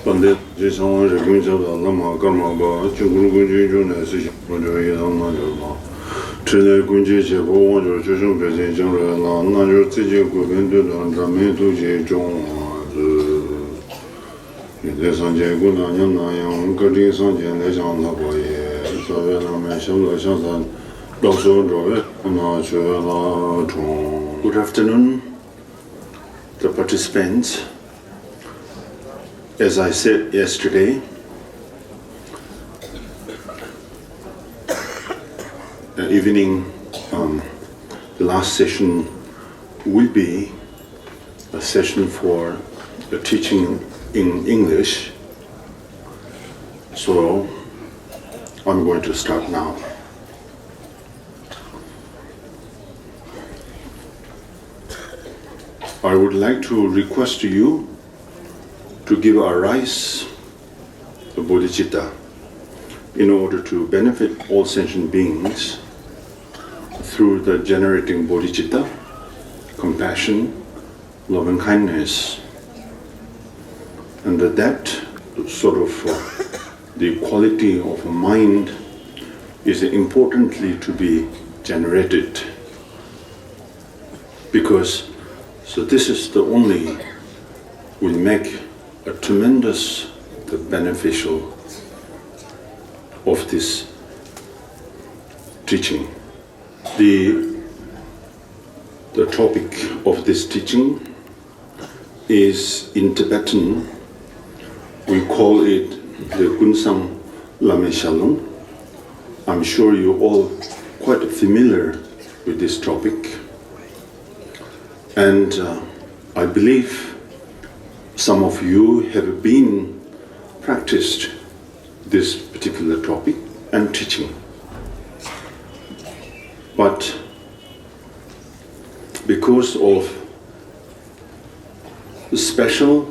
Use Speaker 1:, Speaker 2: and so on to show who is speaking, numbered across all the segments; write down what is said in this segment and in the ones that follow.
Speaker 1: Pandit Jisang Regunjab Lama Karma Ba, Chungun Gunji Junasi, Majoyam Najama, Chile Gunji Chebo, Joshua Bezin General, Najo Tiji Govindu, and Rame Tuji Jong. Sangye Nyenpa Rinpoche Sangye Nyenpa Rinpoche. Good afternoon, the participants. As I said yesterday, evening, the last session will be a session for the teaching in English, so I'm going to start now. I would like to request you to give a rise to bodhicitta in order to benefit all sentient beings through the generating bodhicitta, compassion, loving kindness. And that sort of the quality of a mind is importantly to be generated, because this is the only will make a tremendous beneficial of this teaching. The topic of this teaching is in Tibetan. We call it the Kunsang Lame Shalom. I'm sure you're all quite familiar with this topic. And I believe some of you have been practiced this particular topic and teaching. But because of the special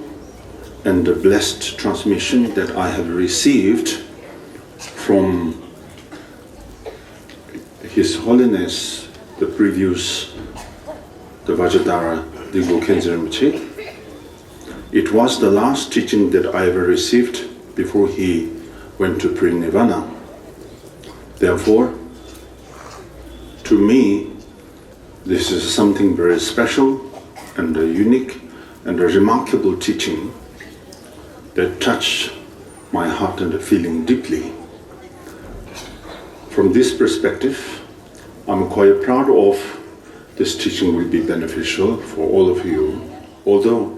Speaker 1: and the blessed transmission that I have received from His Holiness, the previous, the Vajradhara Digpo Khyentse Rinpoche, it was the last teaching that I ever received before he went to pre-nirvana. Therefore, to me, this is something very special and unique and a remarkable teaching that touched my heart and feeling deeply. From this perspective, I'm quite proud of this teaching will be beneficial for all of you, although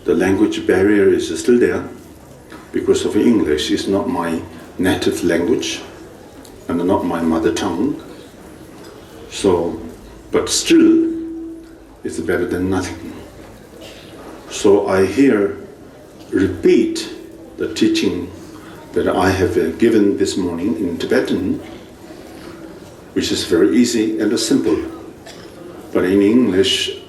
Speaker 1: the language barrier is still there because of English is not my native language and not my mother tongue. So, but still, it's better than nothing. So I here repeat the teaching that I have given this morning in Tibetan, which is very easy and simple. But in English,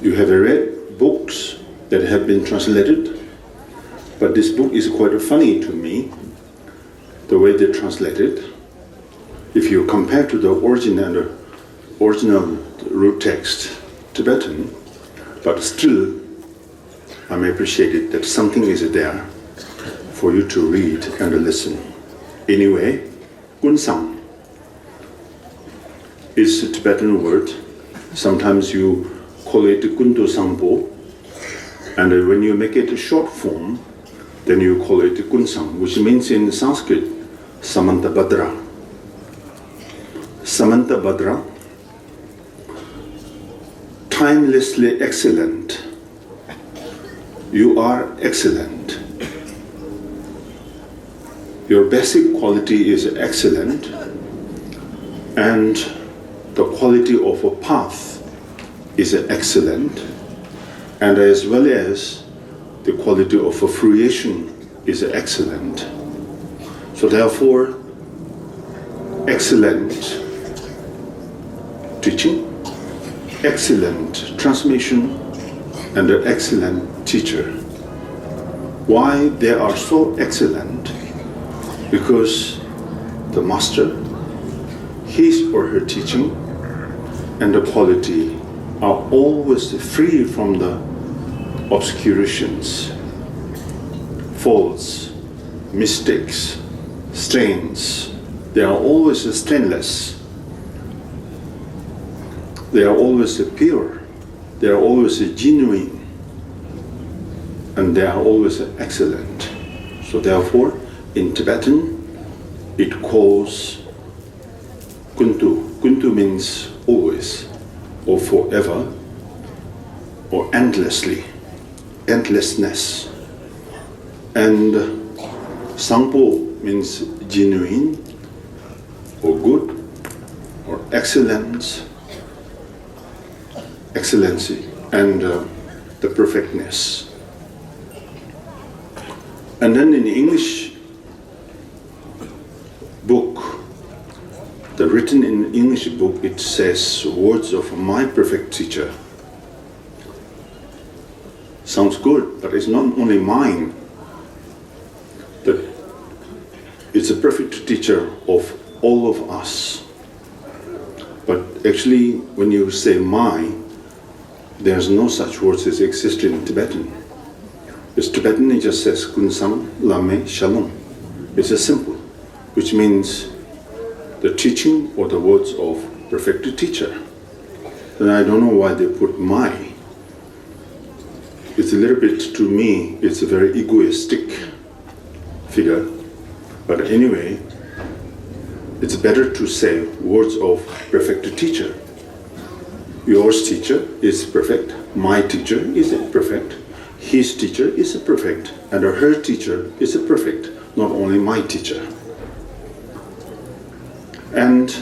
Speaker 1: you have read books that have been translated, but this book is quite funny to me, the way they translate it. If you compare to the original root text, Tibetan, but still, I'm appreciated that something is there for you to read and listen. Anyway, Kunsang is a Tibetan word. Sometimes you call it Kunto Sangpo, and when you make it a short form, then you call it Kunsang, which means in Sanskrit, Samantabhadra. Samantabhadra, timelessly excellent. You are excellent. Your basic quality is excellent, and the quality of a path is excellent, and as well as the quality of a fruition is excellent. So therefore, excellent teaching, excellent transmission, and an excellent teacher. Why they are so excellent? Because the master, his or her teaching and the quality are always free from the obscurations. faults, mistakes, stains. They are always stainless. They are always pure. They are always genuine. And they are always excellent. So therefore, in Tibetan, it calls Kuntu. Kuntu means always, or forever, or endlessly, endlessness. And Sangpo means genuine, or good, or excellence, excellency, and the perfectness. And then in the English book, the written in English book, it says words of my perfect teacher. Sounds good, but it's not only mine. It's a perfect teacher of all of us. But actually, when you say my, there's no such words as exist in Tibetan. It's Tibetan, it just says Kunsang, Lame, Shalom. It's just simple, which means the teaching or the words of perfect teacher. And I don't know why they put my. It's a little bit, to me, it's a very egoistic figure. But anyway, it's better to say words of perfect teacher. Your teacher is perfect, my teacher is perfect, his teacher is perfect, and her teacher is perfect, not only my teacher. And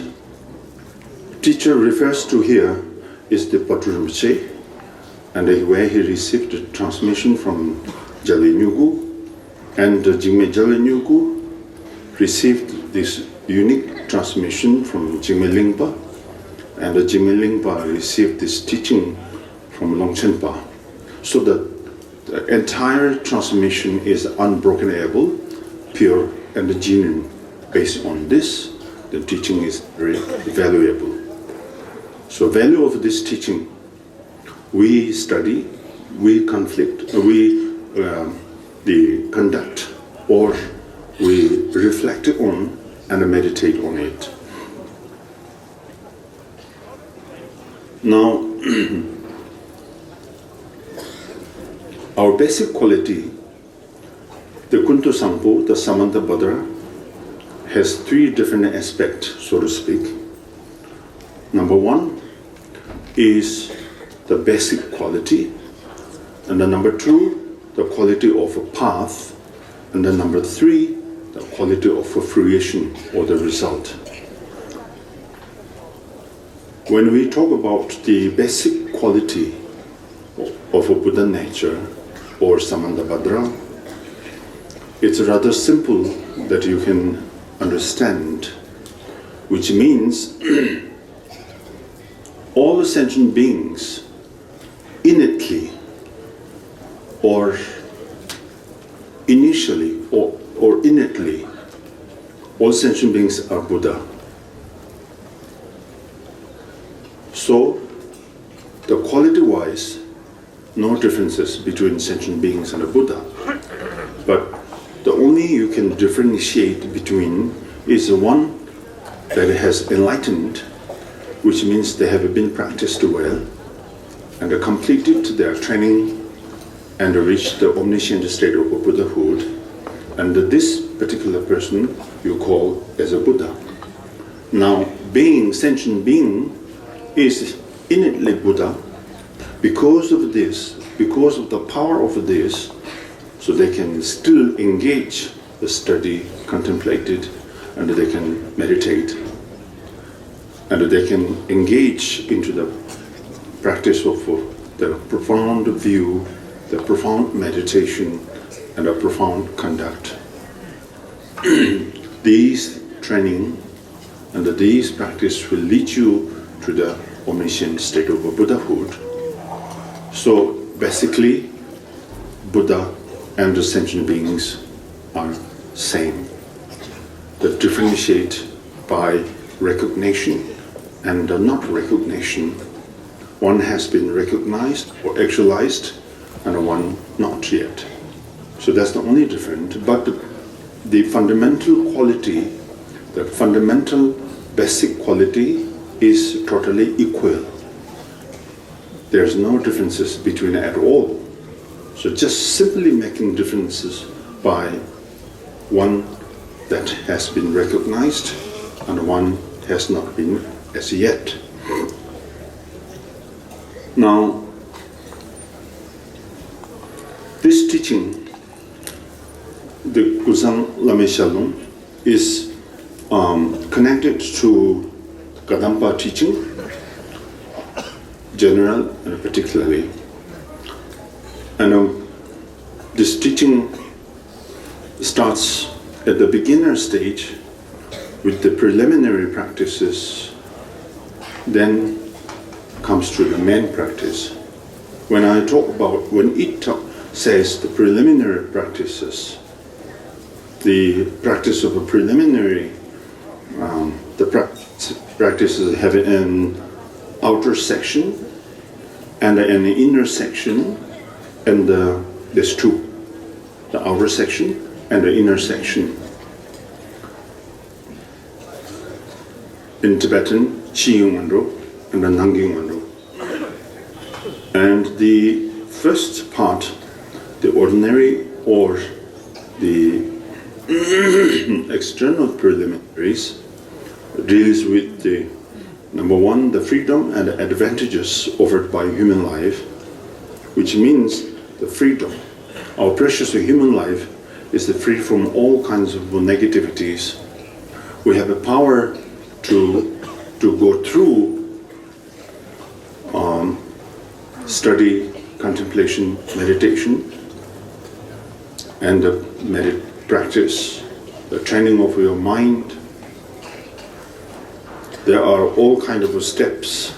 Speaker 1: teacher refers to here is the Patrul Rinpoche, and where he received the transmission from Zhal and Jigme Zhal received this unique transmission from Jigme Lingpa, and Jigme Lingpa received this teaching from Longchenpa. So the entire transmission is unbrokenable, pure and genuine. Based on this, the teaching is very valuable. So value of this teaching, we study, we conflict, we conduct, or we reflect on and meditate on it. Now, our basic quality, the Kuntu Sampo, the Samanta Bhadra, has three different aspects, so to speak. Number one is the basic quality, and then number two, the quality of a path, and then number three, the quality of a fruition or the result. When we talk about the basic quality of a Buddha nature or Samandabhadra, it's rather simple that you can understand, which means all sentient beings innately or initially or innately, all sentient beings are Buddha. So, the quality-wise, no differences between sentient beings and a Buddha. But the only you can differentiate between is the one that has enlightened, which means they have been practiced well and completed their training and reached the omniscient state of Buddhahood. And this particular person you call as a Buddha. Now, being sentient being is innately Buddha. Because of this, because of the power of this, so they can still engage the study, contemplate it, and they can meditate, and they can engage into the practice of the profound view, the profound meditation, and a profound conduct. These training and these practice will lead you to the omniscient state of Buddhahood. So basically, Buddha and the sentient beings are same. They differentiate by recognition and not recognition. One has been recognized or actualized, and one not yet. So that's the only difference. But the fundamental quality, the fundamental basic quality is totally equal. There's no differences between at all. So just simply making differences by one that has been recognized and one has not been as yet. Now, this teaching, the Kunsang Lame Shalom, is connected to Kadampa teaching, general and particularly. And this teaching starts at the beginner stage with the preliminary practices, then comes to the main practice. When it says the preliminary practices, the practice of a preliminary, practices have an outer section and an inner section, and there's two, the outer section and the inner section. In Tibetan, Chiyung Wando and the Nangyung Wando. And the first part, the ordinary or the external preliminaries, deals with the number one, the freedom and the advantages offered by human life, which means the freedom. Our precious human life is free from all kinds of negativities. We have the power to go through study, contemplation, meditation, and the practice, the training of your mind. There are all kinds of steps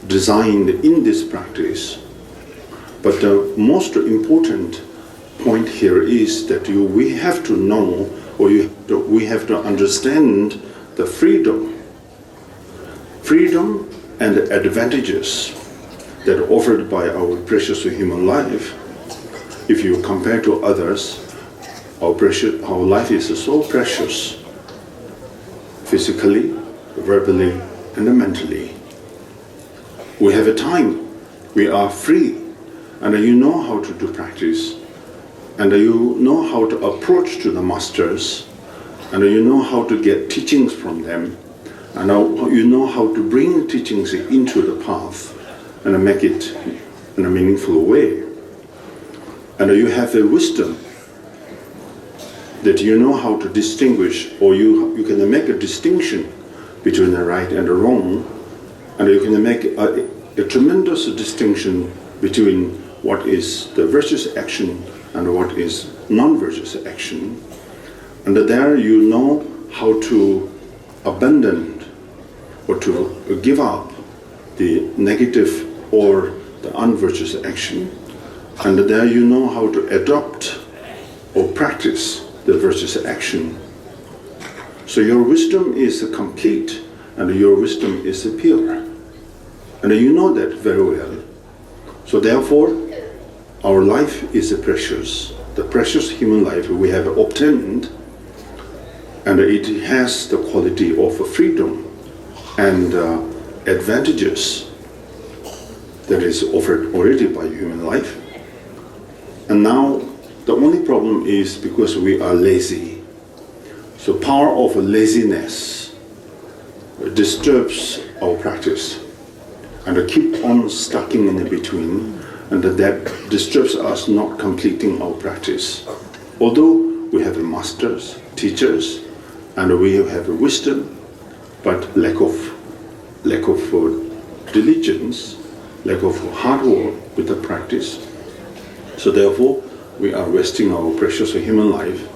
Speaker 1: designed in this practice, but the most important point here is that we have to know, or we have to understand the freedom and the advantages that are offered by our precious human life. If you compare to others, our life is so precious, physically, verbally, and mentally. We have a time, we are free, and you know how to do practice, and you know how to approach to the masters, and you know how to get teachings from them, and you know how to bring teachings into the path and make it in a meaningful way. And you have the wisdom that you know how to distinguish, or you can make a distinction between the right and the wrong, and you can make a tremendous distinction between what is the virtuous action and what is non-virtuous action. And there you know how to abandon or to give up the negative or the unvirtuous action, and there you know how to adopt or practice the virtuous action. So your wisdom is complete and your wisdom is pure, and you know that very well. So therefore our life is precious, the precious human life we have obtained, and it has the quality of freedom and advantages that is offered already by human life. And now the only problem is because we are lazy. So power of laziness disturbs our practice and keep on stucking in between, and that disturbs us not completing our practice. Although we have masters, teachers, and we have wisdom, but lack of diligence, lack of hard work with the practice. So therefore, we are wasting our precious human life,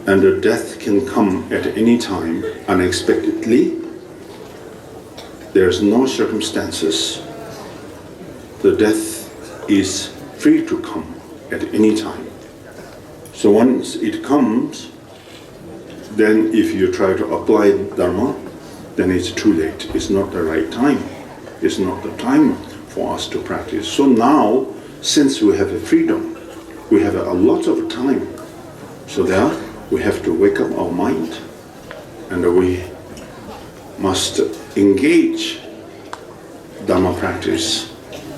Speaker 1: and the death can come at any time unexpectedly. There's no circumstances. The death is free to come at any time. So once it comes, then if you try to apply Dharma, then it's too late. It's not the right time. It's not the time for us to practice. So now, since we have a freedom, we have a lot of time. So there, we have to wake up our mind, and we must engage Dharma practice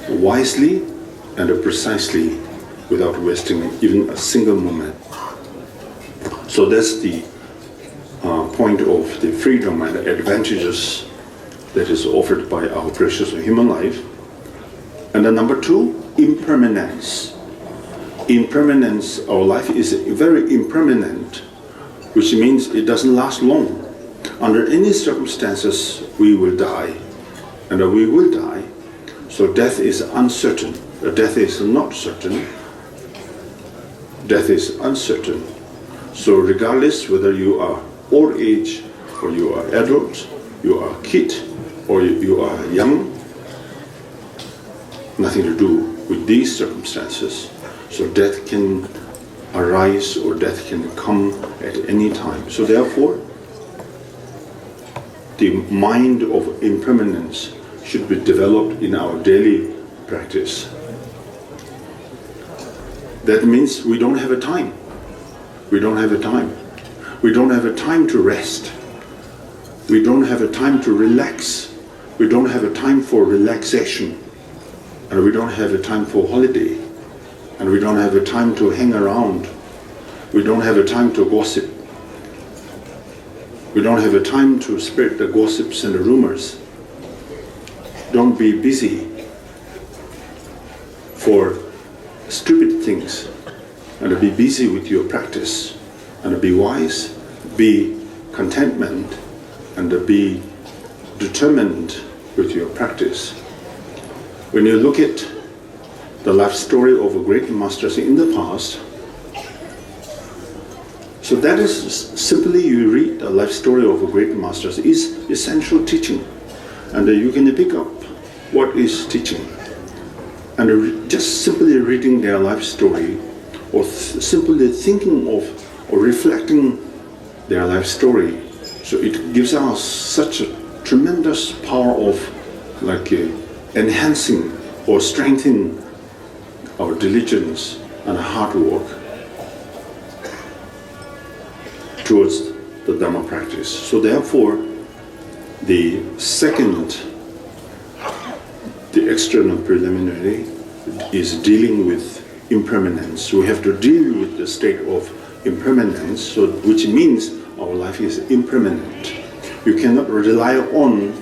Speaker 1: wisely and precisely without wasting even a single moment. So that's the point of the freedom and advantages that is offered by our precious human life. And then number two, impermanence. Impermanence, our life is very impermanent, which means it doesn't last long. Under any circumstances, we will die, and we will die. So death is uncertain. Death is not certain. Death is uncertain. So regardless whether you are old age, or you are adult, you are kid, or you are young, nothing to do with these circumstances. So death can arise or death can come at any time. So therefore, the mind of impermanence should be developed in our daily practice. That means we don't have a time. We don't have a time. We don't have a time to rest. We don't have a time to relax. We don't have a time for relaxation. And we don't have a time for holiday. And we don't have a time to hang around. We don't have a time to gossip. We don't have a time to spread the gossips and the rumors. Don't be busy for stupid things, and be busy with your practice, and be wise, be contentment, and be determined with your practice. When you look at the life story of great masters in the past, so that is simply you read the life story of great masters is essential teaching, and you can pick up what is teaching. And just simply reading their life story, or simply thinking of or reflecting their life story, so it gives us such a tremendous power of enhancing or strengthening our diligence and hard work towards the Dharma practice. So therefore, the second, the external preliminary, is dealing with impermanence. We have to deal with the state of impermanence, so which means our life is impermanent. You cannot rely on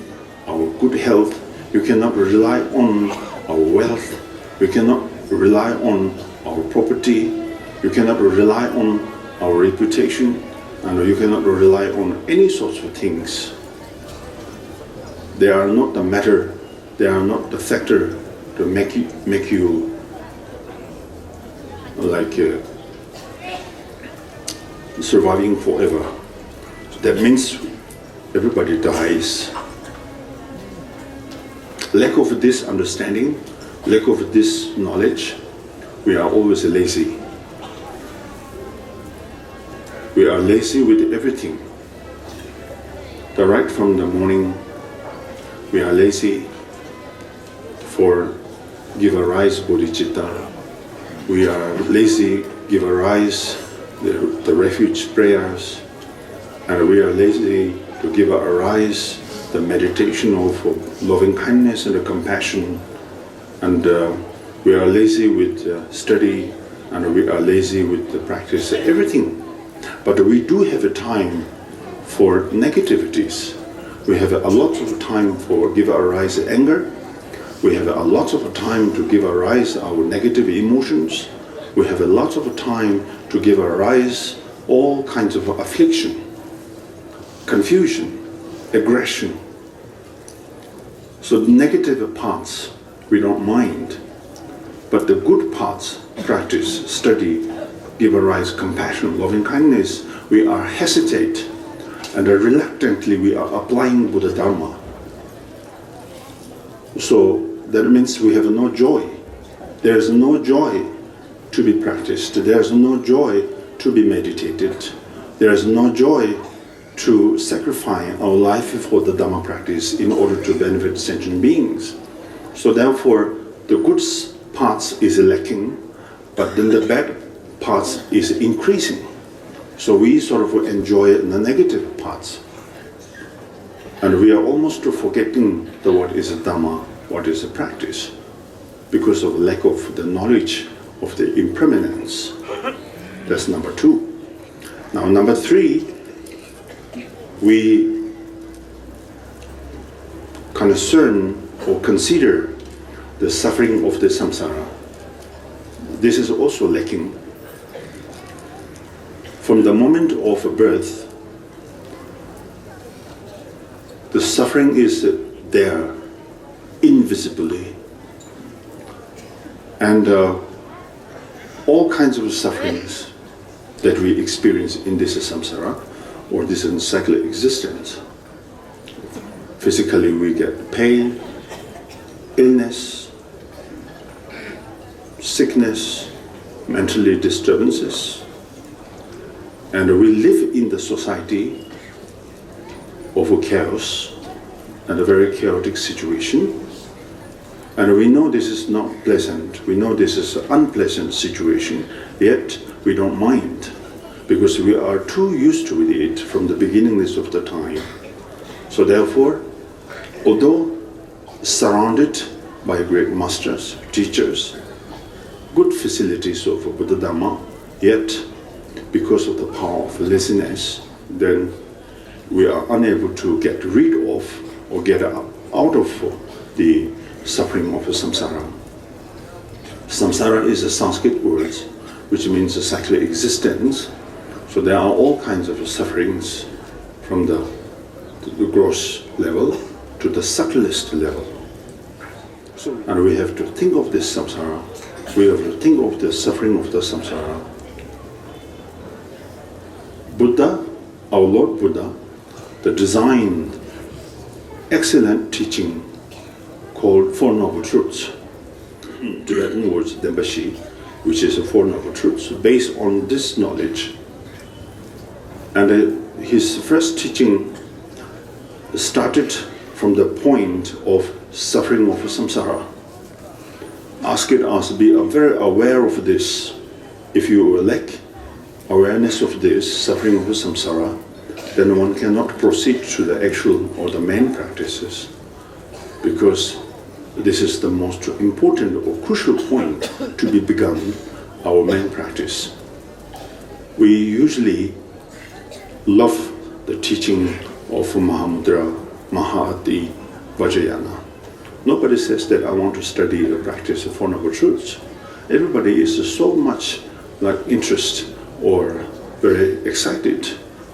Speaker 1: our good health. You cannot rely on our wealth. You cannot rely on our property. You cannot rely on our reputation. And you cannot rely on any sorts of things. They are not the matter. They are not the factor to make you surviving forever. That means everybody dies. Lack of this understanding, lack of this knowledge, we are always lazy. We are lazy with everything. Right from the morning, we are lazy for give a rise bodhicitta. We are lazy, give a rise the refuge prayers, and we are lazy to give a rise the meditation of loving kindness and compassion, and we are lazy with study, and we are lazy with the practice, everything. But we do have a time for negativities. We have a lot of time for give arise anger. We have a lot of time to give arise our negative emotions. We have a lot of time to give arise all kinds of affliction, confusion, aggression. So the negative parts we don't mind, but the good parts, practice, study, give arise compassion, loving kindness, we are hesitate, and reluctantly we are applying Buddha Dharma. So that means we have no joy. There is no joy to be practiced. There is no joy to be meditated. There is no joy to sacrifice our life for the Dharma practice in order to benefit sentient beings. So therefore, the good parts is lacking, but then the bad parts is increasing. So we sort of enjoy the negative parts. And we are almost forgetting what is a Dhamma, what is a practice, because of lack of the knowledge of the impermanence. That's number 2. Now number 3, we concern or consider the suffering of the samsara. This is also lacking. From the moment of birth, the suffering is there invisibly, and all kinds of sufferings that we experience in this samsara or this cyclic existence. Physically we get pain, illness, sickness, mentally disturbances, and we live in the society of chaos and a very chaotic situation. And we know this is not pleasant, we know this is an unpleasant situation, yet we don't mind, because we are too used to it from the beginnings of the time. So therefore, although surrounded by great masters, teachers, good facilities of Buddha Dhamma, yet because of the power of laziness, then we are unable to get rid of or get out of the suffering of samsara. Samsara is a Sanskrit word which means a cyclic existence. So there are all kinds of sufferings from the gross level to the subtlest level. And we have to think of this samsara, we have to think of the suffering of the samsara. Buddha, our Lord Buddha, the designed excellent teaching called Four Noble Truths, Tibetan words Dembashi, which is a Four Noble Truths, based on this knowledge. And his first teaching started from the point of suffering of samsara. Ask us to be very aware of this. If you lack awareness of this suffering of samsara, then one cannot proceed to the actual or the main practices, because this is the most important or crucial point to be begun our main practice. We usually love the teaching of Mahamudra, Mahati, Vajrayana. Nobody says that I want to study the practice of Four Noble Truths. Everybody is so much like interest or very excited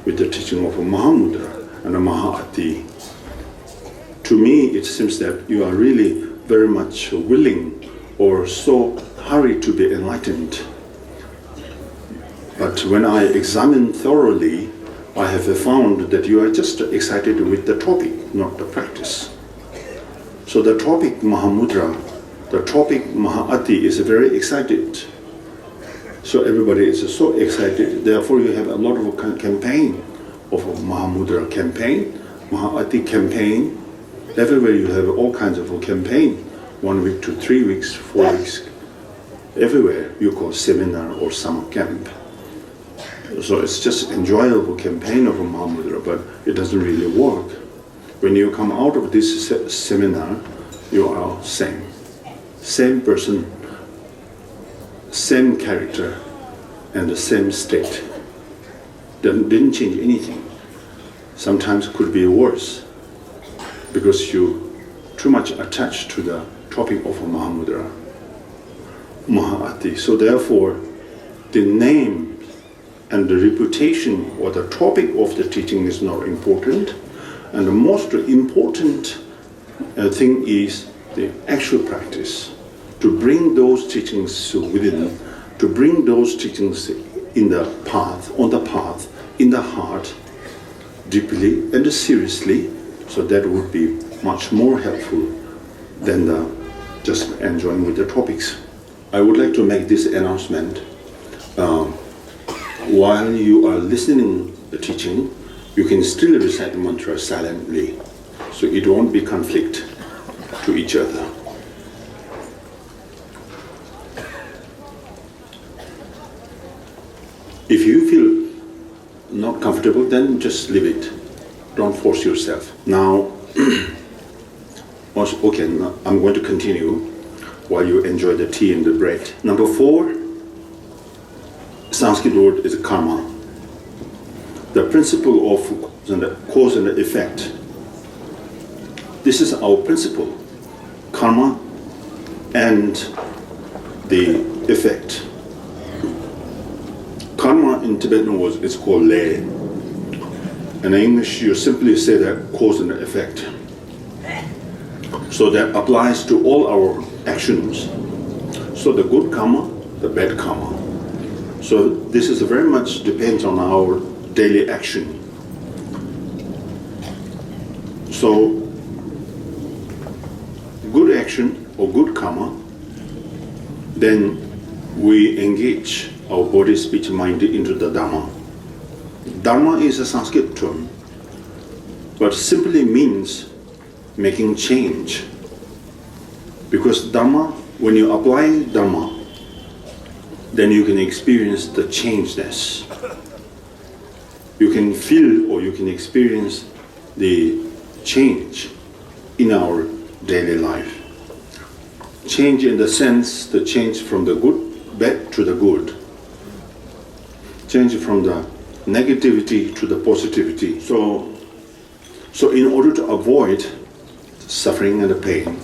Speaker 1: with the teaching of Mahamudra and Mahati. To me, it seems that you are really very much willing or so hurried to be enlightened. But when I examine thoroughly, I have found that you are just excited with the topic, not the practice. So the topic Mahamudra, the topic Mahati is very excited. So everybody is so excited. Therefore, you have a lot of campaign of Mahamudra campaign, Mahati campaign. Everywhere you have all kinds of campaign, 1 week to 3 weeks, 4 weeks. Everywhere you call seminar or summer camp. So it's just enjoyable campaign of Mahamudra, but it doesn't really work. When you come out of this seminar, you are same person, same character, and the same state. Didn't change anything. Sometimes could be worse, because you too much attached to the topic of Mahamudra, Mahati. So therefore, the name and the reputation or the topic of the teaching is not important. And the most important thing is the actual practice, to bring those teachings within, to bring those teachings in the path, on the path, in the heart, deeply and seriously. So that would be much more helpful than just enjoying with the topics. I would like to make this announcement. While you are listening the teaching, you can still recite the mantra silently, so it won't be conflict to each other. not comfortable, then just leave it. Don't force yourself. Now, okay, now I'm going to continue while you enjoy the tea and the bread. Number 4, Sanskrit word is karma. The principle of cause and effect. This is our principle. Karma and the effect. Karma in Tibetan words is called le. In English, you simply say that cause and effect. So that applies to all our actions. So the good karma, the bad karma. So this is very much depends on our daily action. So good action or good karma, then we engage our body, speech, mind into the Dharma. Dharma is a Sanskrit term, but simply means making change. Because Dharma, when you apply Dharma, then you can experience the changeness. You can feel or you can experience the change in our daily life. Change in the sense, the change from the good, bad to the good. Change from the negativity to the positivity. So in order to avoid suffering and the pain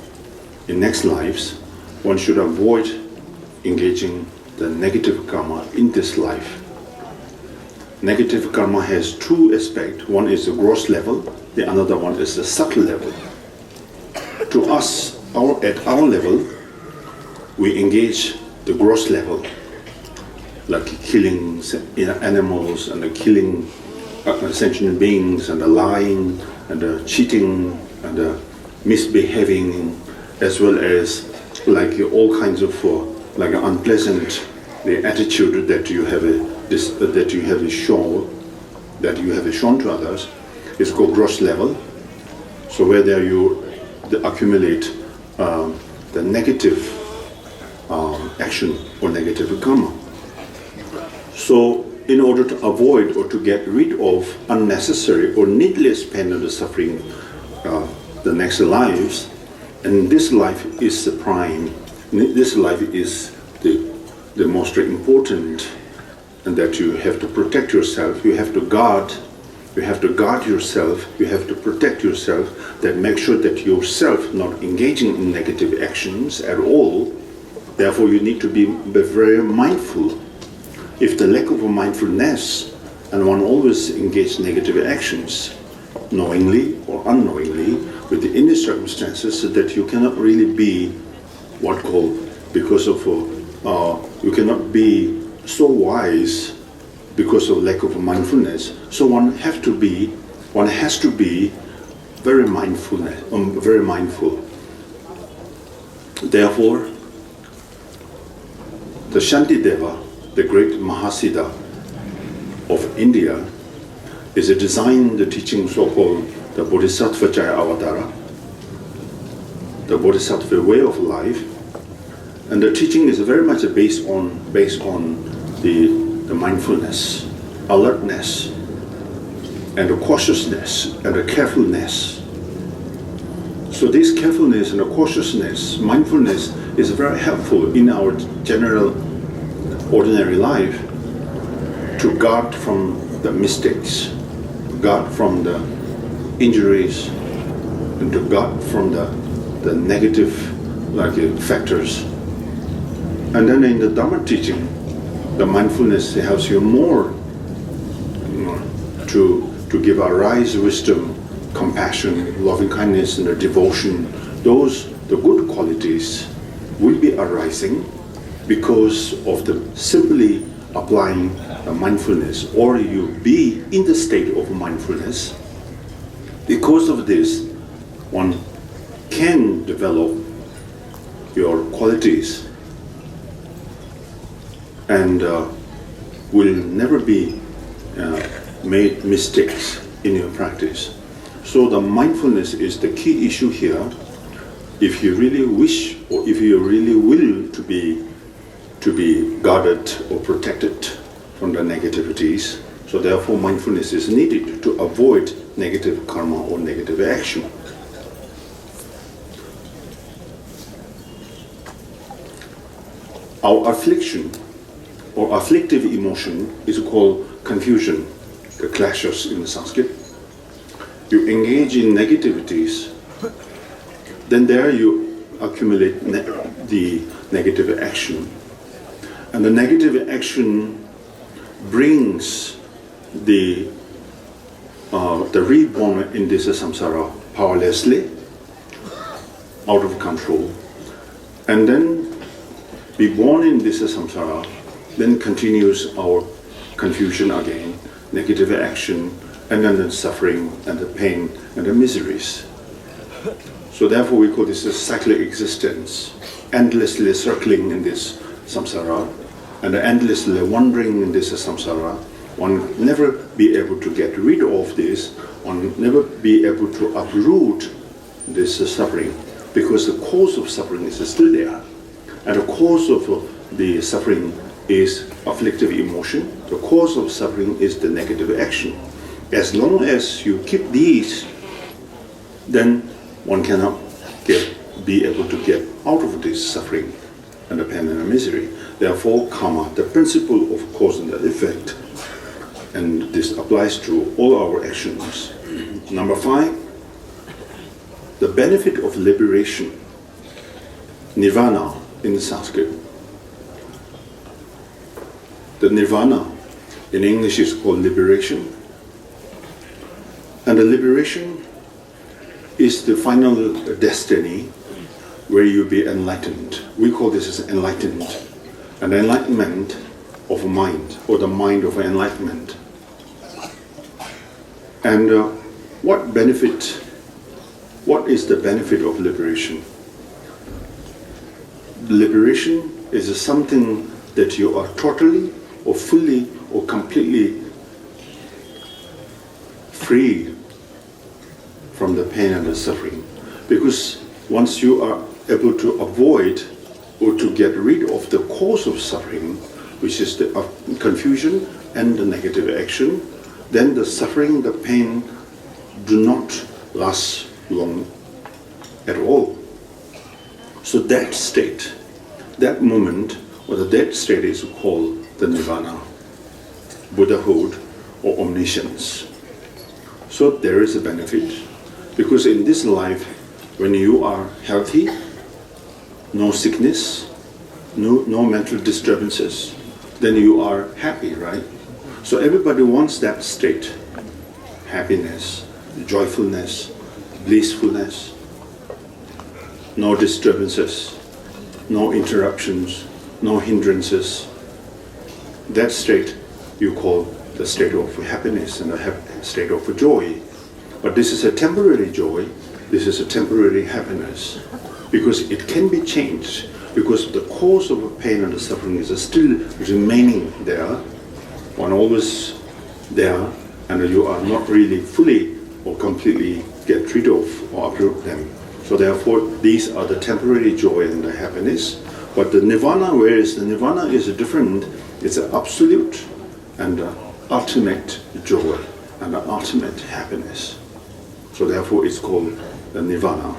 Speaker 1: in next lives, one should avoid engaging the negative karma in this life. Negative karma has 2 aspects. One is the gross level, the another one is the subtle level. To us, at our level, we engage the gross level, like killing animals and killing sentient beings and lying and cheating and misbehaving, as well as like all kinds of like unpleasant the attitude that you have shown to others is called gross level. So whether you accumulate the negative action or negative karma. So in order to avoid or to get rid of unnecessary or needless pain and suffering the next lives, and this life is the prime, this life is the most important, and that you have to protect yourself, you have to guard yourself, you have to protect yourself, that make sure that yourself not engaging in negative actions at all. Therefore you need to be very mindful. If the lack of mindfulness, and one always engage negative actions, knowingly or unknowingly, with the inner circumstances, so that you cannot really be what called, because of you cannot be so wise because of lack of mindfulness. So one has to be very mindful. Therefore, the Shantideva, the great Mahasiddha of India, is designed the teaching so-called the Bodhisattva Jaya Avatara, the Bodhisattva way of life, and the teaching is very much based on the mindfulness, alertness, and the cautiousness and the carefulness. So this carefulness and the cautiousness, mindfulness, is very helpful in our general ordinary life to guard from the mistakes, guard from the injuries, and to guard from the negative factors. And then in the Dhamma teaching, the mindfulness helps you more to give a rise wisdom, compassion, loving kindness, and the devotion. The good qualities will be arising because of the simply applying the mindfulness, or you be in the state of mindfulness. Because of this, one can develop your qualities and will never be made mistakes in your practice. So the mindfulness is the key issue here. If you really wish, or if you really will to be guarded or protected from the negativities, So therefore mindfulness is needed to avoid negative karma or negative action. Our affliction or afflictive emotion is called confusion, the clashes in Sanskrit. You engage in negativities, then there you accumulate the negative action. And the negative action brings the reborn in this samsara powerlessly, out of control, and then be born in this samsara, then continues our confusion again, negative action, and then the suffering and the pain and the miseries. So therefore we call this a cyclic existence, endlessly circling in this samsara, and endlessly wandering in this samsara. One never be able to get rid of this, one never be able to uproot this suffering, because the cause of suffering is still there. And the cause of the suffering is afflictive emotion. The cause of suffering is the negative action. As long as you keep these, then one cannot be able to get out of this suffering and the pain and the misery. Therefore, karma, the principle of cause and effect, and this applies to all our actions. Number 5, the benefit of liberation, nirvana in Sanskrit. The nirvana in English is called liberation. And the liberation is the final destiny where you be enlightened. We call this as enlightenment. An enlightenment of mind, or the mind of enlightenment. And what is the benefit of liberation? Liberation is something that you are totally or fully or completely free from the pain and the suffering. Because once you are able to avoid or to get rid of the cause of suffering, which is the confusion and the negative action, then the suffering, the pain do not last long at all. So that state, that moment, or that state is called the nirvana, Buddhahood, or omniscience. So there is a benefit, because in this life, when you are healthy, no sickness, no mental disturbances, then you are happy, right? So everybody wants that state, happiness, joyfulness, blissfulness, no disturbances, no interruptions, no hindrances. That state you call the state of happiness and the state of joy. But this is a temporary joy, this is a temporary happiness, because it can be changed, because the cause of pain and the suffering is still remaining there, one always there, and you are not really fully or completely get rid of or uproot them. So therefore, these are the temporary joy and the happiness. But the nirvana, whereas the nirvana is different, it's an absolute and ultimate joy and the ultimate happiness. So therefore, it's called the nirvana.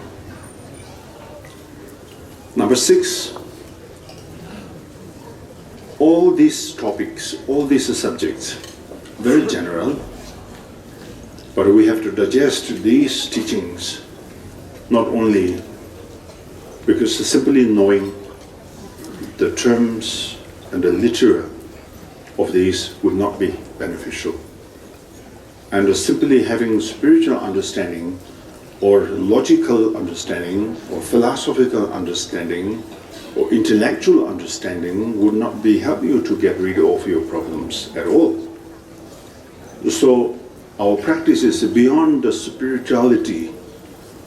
Speaker 1: Number 6, all these topics, all these subjects, very general, but we have to digest these teachings, not only because simply knowing the terms and the literature of these would not be beneficial. And simply having spiritual understanding or logical understanding or philosophical understanding or intellectual understanding would not be help you to get rid of your problems at all. So our practice is beyond the spirituality,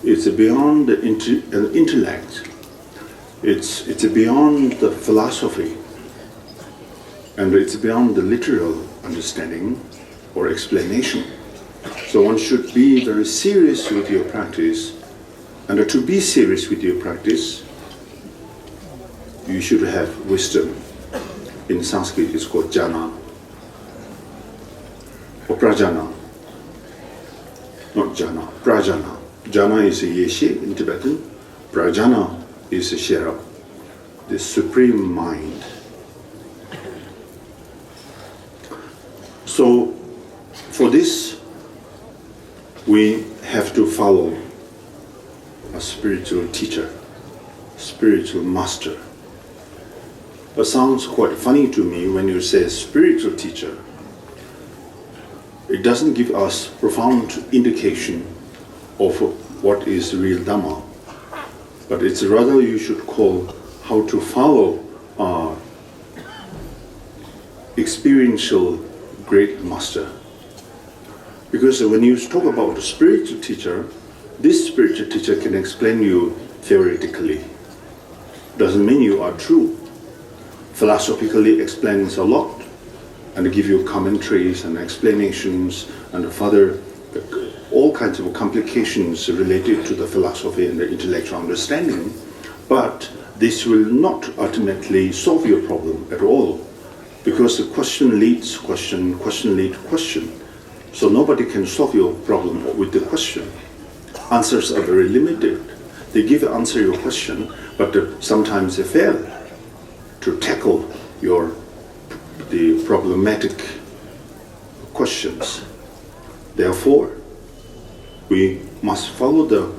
Speaker 1: it's beyond the intellect, it's beyond the philosophy, and it's beyond the literal understanding or explanation. So one should be very serious with your practice, and to be serious with your practice, you should have wisdom. In Sanskrit it's called jnana. or prajana. Not jhana, prajana. Jhana is a yeshe in Tibetan. Prajana is a shera, the supreme mind. So, for this, we have to follow a spiritual teacher, spiritual master. It sounds quite funny to me when you say spiritual teacher. It doesn't give us profound indication of what is real Dhamma, but it's rather you should call how to follow our experiential great master. Because when you talk about a spiritual teacher, this spiritual teacher can explain you theoretically. Doesn't mean you are true. Philosophically explains a lot and give you commentaries and explanations and further all kinds of complications related to the philosophy and the intellectual understanding. But this will not ultimately solve your problem at all, because the question leads question, question leads question. So nobody can solve your problem with the question. Answers are very limited. They give answer your question, but sometimes they fail to tackle the problematic questions. Therefore, we must follow the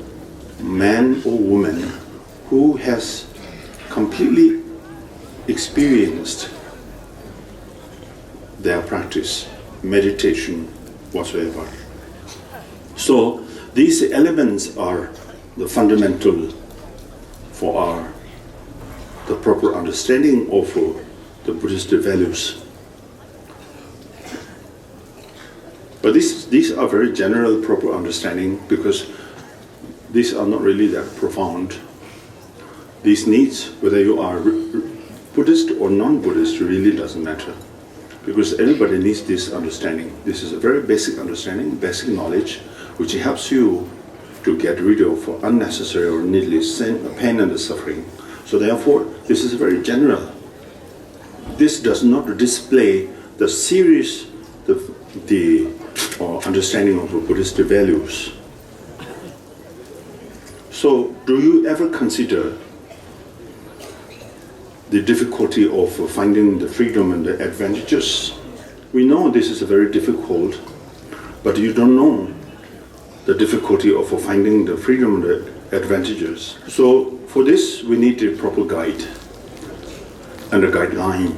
Speaker 1: man or woman who has completely experienced their practice, meditation, whatsoever. So these elements are the fundamental for the proper understanding of the Buddhist values. But these are very general proper understanding, because these are not really that profound. These needs, whether you are Buddhist or non-Buddhist, really doesn't matter, because everybody needs this understanding. This is a very basic understanding, basic knowledge, which helps you to get rid of unnecessary or needless pain and suffering. So therefore, this is very general. This does not display the serious, the understanding of Buddhist values. So, do you ever consider the difficulty of finding the freedom and the advantages? We know this is very difficult, but you don't know the difficulty of finding the freedom and the advantages. So, for this, we need a proper guide and a guideline.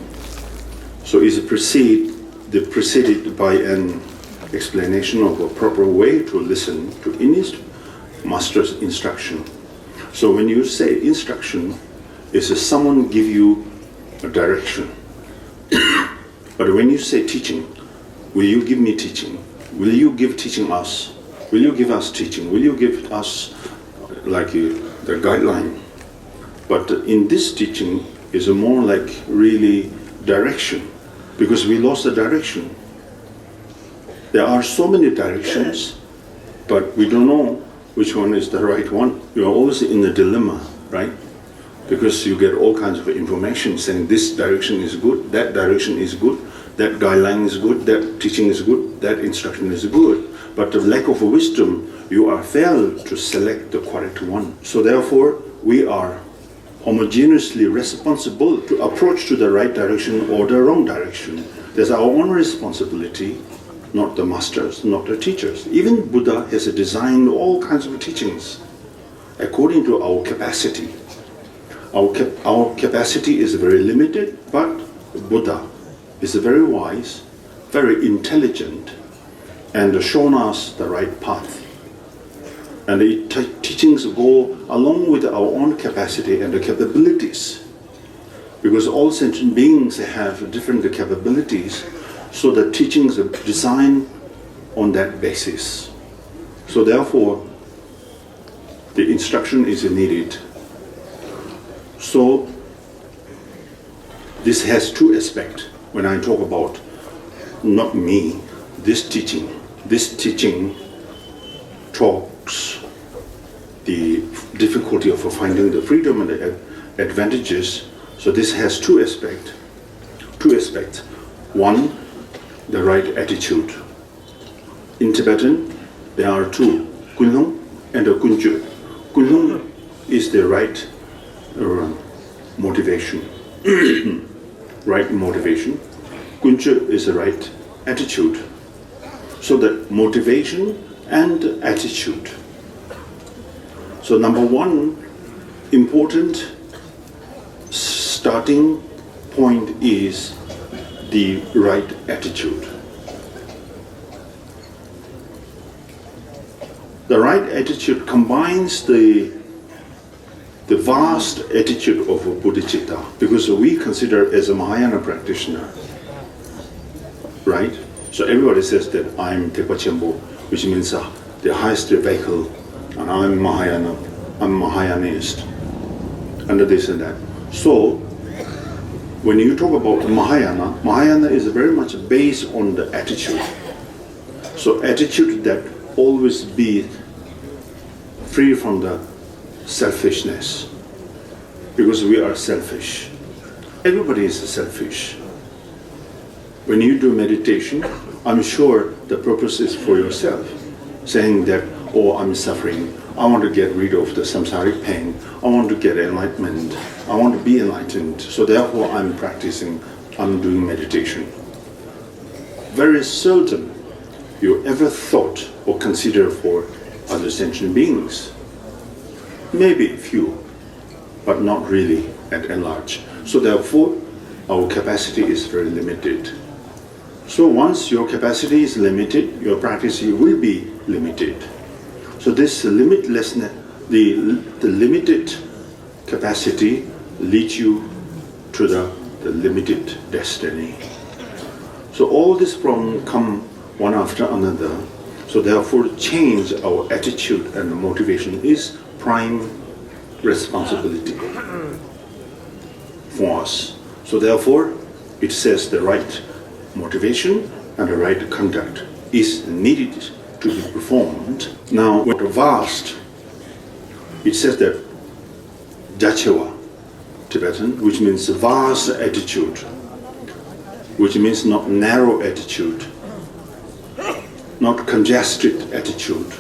Speaker 1: So, it's preceded by an explanation of a proper way to listen to any master's instruction. So when you say instruction, it's someone give you a direction. But when you say teaching, will you give me teaching? Will you give teaching us? Will you give us teaching? Will you give us like the guideline? But in this teaching is more like really direction, because we lost the direction. There are so many directions, but we don't know which one is the right one. You are always in a dilemma, right? Because you get all kinds of information saying this direction is good, that direction is good, that guideline is good, that teaching is good, that instruction is good. But the lack of wisdom, you are failed to select the correct one. So therefore, we are homogeneously responsible to approach to the right direction or the wrong direction. There's our own responsibility, not the masters, not the teachers. Even Buddha has designed all kinds of teachings according to our capacity. Our capacity is very limited, but Buddha is very wise, very intelligent, and shown us the right path. And the teachings go along with our own capacity and the capabilities, because all sentient beings have different capabilities, so the teachings are designed on that basis. So therefore, the instruction is needed. So this has two aspects. When I talk about not me, this teaching talks the difficulty of finding the freedom and the advantages. So this has two aspects. One, the right attitude. In Tibetan, there are two, Kunsang and Kunju. Kunsang is the right motivation, right motivation. Kunju is the right attitude. So the motivation and attitude. So number one important starting point is the right attitude. The right attitude combines the vast attitude of bodhicitta, because we consider as a Mahayana practitioner, right? So everybody says that I'm Tepa Chenpo, which means the highest vehicle, and I'm Mahayana, I'm Mahayanist, and this and that. So when you talk about Mahayana, Mahayana is very much based on the attitude. So attitude that always be free from the selfishness, because we are selfish. Everybody is selfish. When you do meditation, I'm sure the purpose is for yourself, saying that, oh, I'm suffering, I want to get rid of the samsaric pain, I want to get enlightenment, I want to be enlightened, so therefore I'm practicing, I'm doing meditation. Very seldom you ever thought or consider for other sentient beings. Maybe a few, but not really at large. So therefore, our capacity is very limited. So once your capacity is limited, your practice will be limited. So this limitlessness, the limited capacity leads you to the limited destiny. So all this problems come one after another. So therefore, change our attitude and motivation is prime responsibility for us. So therefore, it says the right motivation and the right conduct is needed to be performed. Now, with the vast, it says that Dachewa, Tibetan, which means vast attitude, which means not narrow attitude, not congested attitude.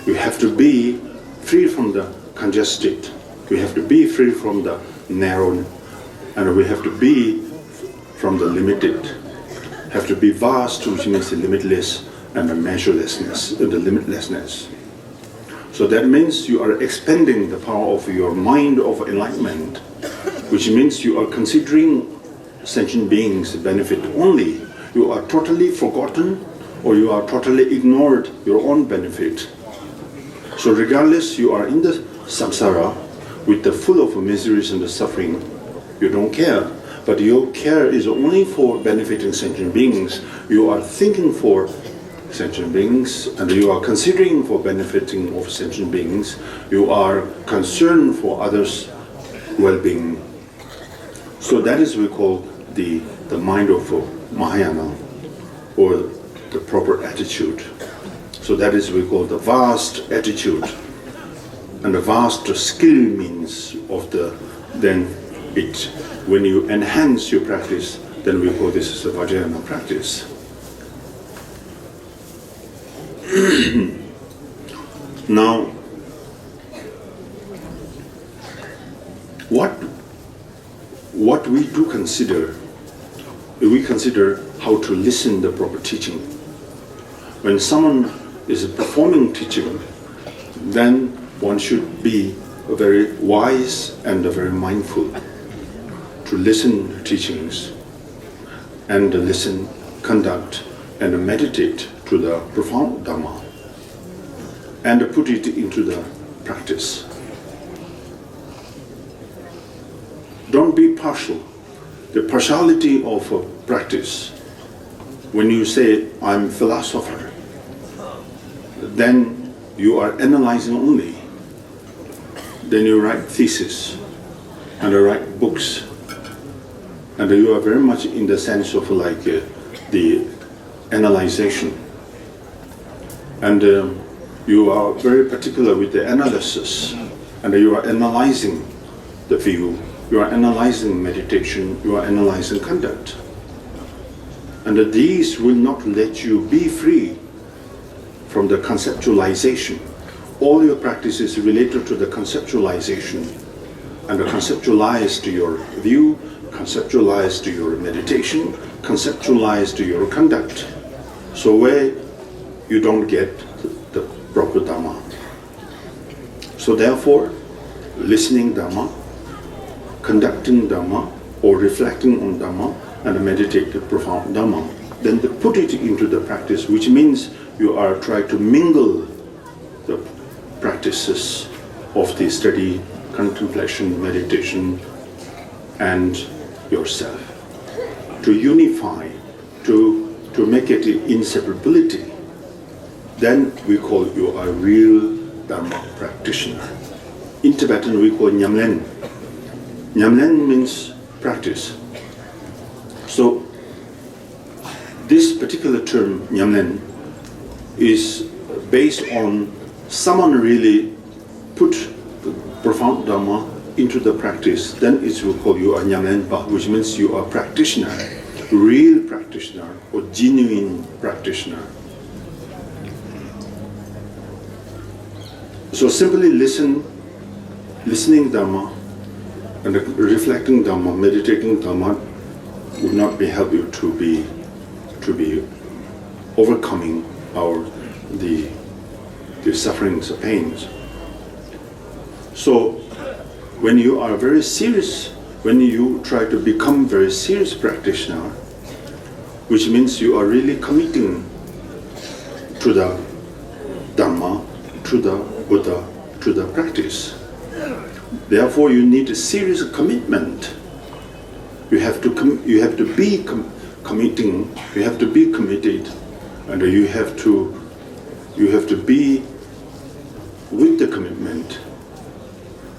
Speaker 1: We have to be free from the congested. We have to be free from the narrow, and we have to be from the limited. Have to be vast, which means the limitless, and the measurelessness, the limitlessness. So that means you are expanding the power of your mind of enlightenment, which means you are considering sentient beings' benefit only. You are totally forgotten, or you are totally ignored your own benefit. So regardless, you are in the samsara with the full of miseries and the suffering, you don't care. But your care is only for benefiting sentient beings. You are thinking for sentient beings, and you are considering for benefiting of sentient beings. You are concerned for others' well-being. So that is we call the mind of Mahayana, or the proper attitude. So that is we call the vast attitude, and the vast skill means of when you enhance your practice, then we call this as a Vajrayana practice. Now, what we do consider, we consider how to listen the proper teaching. When someone is performing teaching, then one should be very wise and very mindful to listen to teachings and listen, conduct, and meditate to the profound Dhamma and put it into the practice. Don't be partial. The partiality of practice, when you say, I'm philosopher, then you are analyzing only. Then you write thesis and you write books, and you are very much in the sense of like the analyzation, and you are very particular with the analysis, and you are analyzing the view, you are analyzing meditation, you are analyzing conduct, and these will not let you be free from the conceptualization. All your practice is related to the conceptualization, and conceptualize to your view, conceptualize to your meditation, conceptualize to your conduct. So where you don't get the proper Dhamma. So therefore, listening Dhamma, conducting Dhamma, or reflecting on Dhamma, and meditate the profound Dhamma, then they put it into the practice, which means you are trying to mingle the practices of the study, contemplation, meditation, and yourself. To unify, to make it inseparability, then we call you a real Dharma practitioner. In Tibetan we call Nyamlen. Nyamlen means practice. So this particular term Nyamlen is based on someone really put the profound Dhamma into the practice, then it will call you a Nyenpa, which means you are a practitioner, real practitioner or genuine practitioner. So simply listening Dhamma and reflecting Dhamma, meditating Dhamma would not be help you to be overcoming the sufferings, the pains. So when you are very serious, when you try to become very serious practitioner, which means you are really committing to the Dhamma, to the Buddha, to the practice. Therefore, you need a serious commitment. You have to be committing. You have to be committed, and you have to be with the commitment.